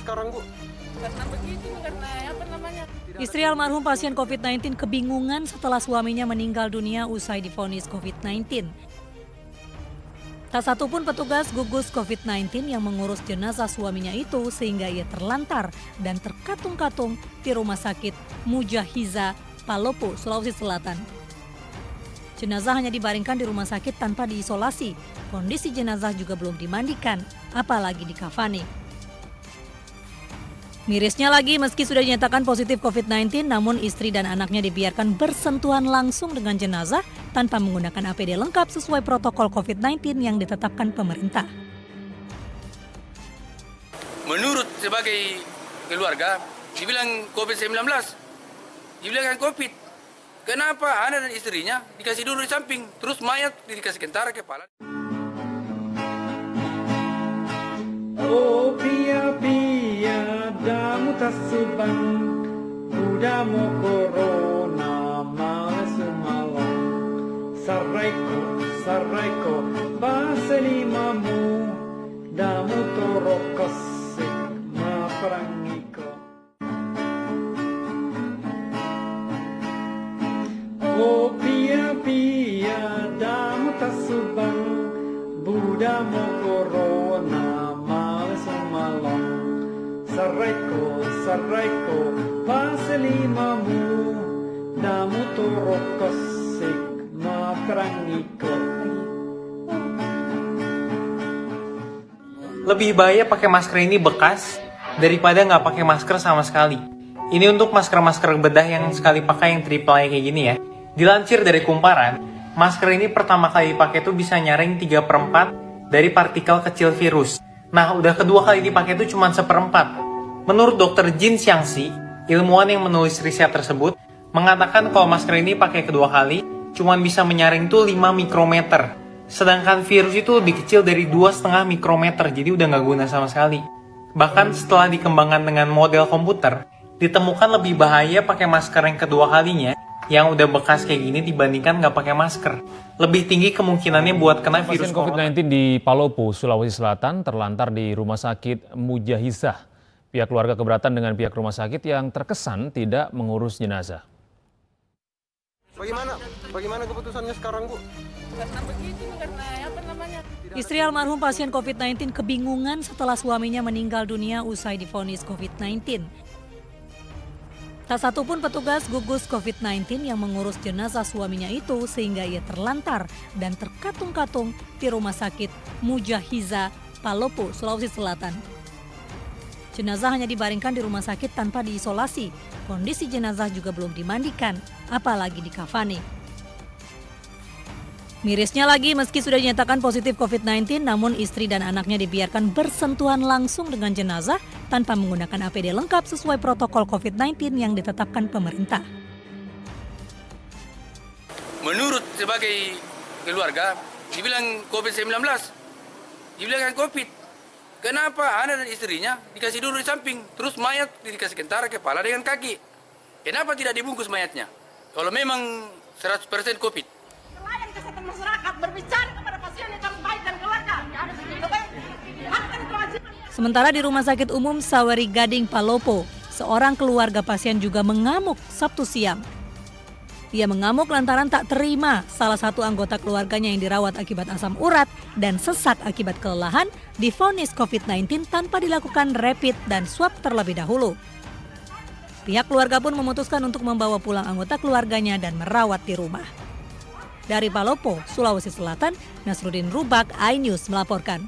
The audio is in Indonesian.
sekarang, Bu? Karena begitu, karena apa namanya? Istri almarhum pasien COVID-19 kebingungan setelah suaminya meninggal dunia usai divonis COVID-19. Tak satu pun petugas gugus COVID-19 yang mengurus jenazah suaminya itu sehingga ia terlantar dan terkatung-katung di Rumah Sakit Mujahiza, Palopo, Sulawesi Selatan. Jenazah hanya dibaringkan di rumah sakit tanpa diisolasi. Kondisi jenazah juga belum dimandikan, apalagi dikafani. Mirisnya lagi, meski sudah dinyatakan positif COVID-19, namun istri dan anaknya dibiarkan bersentuhan langsung dengan jenazah tanpa menggunakan APD lengkap sesuai protokol COVID-19 yang ditetapkan pemerintah. Menurut sebagai keluarga, dibilang COVID-19, dibilang COVID. Kenapa anak dan istrinya dikasih dulu di samping, terus mayat dikasih kentara kepala? Oh pia pia damu tasubang Budamu corona malasumalong Saraiko baselimamu Damu torokosik maperangiko Oh pia pia damu tasubang Budamu corona Saraiko paselimamu damu torokosik maperangiko. Lebih bahaya pakai masker ini bekas daripada nggak pakai masker sama sekali. Ini untuk masker-masker bedah yang sekali pakai yang triple kayak gini ya. Dilansir dari Kumparan, masker ini pertama kali dipakai tuh bisa nyaring 3/4 dari partikel kecil virus. Nah, udah kedua kali dipakai itu cuma 1/4. Menurut Dr. Jin Xiangxi, ilmuwan yang menulis riset tersebut, mengatakan kalau masker ini pakai kedua kali, cuma bisa menyaring tuh 5 mikrometer. Sedangkan virus itu lebih kecil dari 2,5 mikrometer, jadi udah nggak guna sama sekali. Bahkan setelah dikembangkan dengan model komputer, ditemukan lebih bahaya pakai masker yang kedua kalinya, yang udah bekas kayak gini dibandingkan nggak pakai masker. Lebih tinggi kemungkinannya buat kena virus Pasien COVID-19 di Palopo, Sulawesi Selatan terlantar di Rumah Sakit Mujahizah. Pihak keluarga keberatan dengan pihak rumah sakit yang terkesan tidak mengurus jenazah. Bagaimana keputusannya sekarang, Bu? Karena begitu, karena apa namanya? Istri almarhum pasien COVID-19 kebingungan setelah suaminya meninggal dunia usai divonis COVID-19. Tak satu pun petugas gugus COVID-19 yang mengurus jenazah suaminya itu sehingga ia terlantar dan terkatung-katung di Rumah Sakit Mujahiza, Palopo, Sulawesi Selatan. Jenazah hanya dibaringkan di rumah sakit tanpa diisolasi. Kondisi jenazah juga belum dimandikan, apalagi dikafani. Mirisnya lagi, meski sudah dinyatakan positif COVID-19, namun istri dan anaknya dibiarkan bersentuhan langsung dengan jenazah tanpa menggunakan APD lengkap sesuai protokol COVID-19 yang ditetapkan pemerintah. Menurut sebagai keluarga, dibilang COVID-19, dibilang COVID. Kenapa anak dan istrinya dikasih dulu di samping, terus mayat dikasih kentara kepala dengan kaki? Kenapa tidak dibungkus mayatnya? Kalau memang 100% COVID. Pelayan kesehatan masyarakat berbicara kepada pasien yang baik dan kelakar. Sementara di Rumah Sakit Umum Saweri Gading, Palopo, seorang keluarga pasien juga mengamuk Sabtu siang. Ia mengamuk lantaran tak terima salah satu anggota keluarganya yang dirawat akibat asam urat dan sesak akibat kelelahan divonis COVID-19 tanpa dilakukan rapid dan swab terlebih dahulu. Pihak keluarga pun memutuskan untuk membawa pulang anggota keluarganya dan merawat di rumah. Dari Palopo, Sulawesi Selatan, Nasruddin Rubak, iNews melaporkan.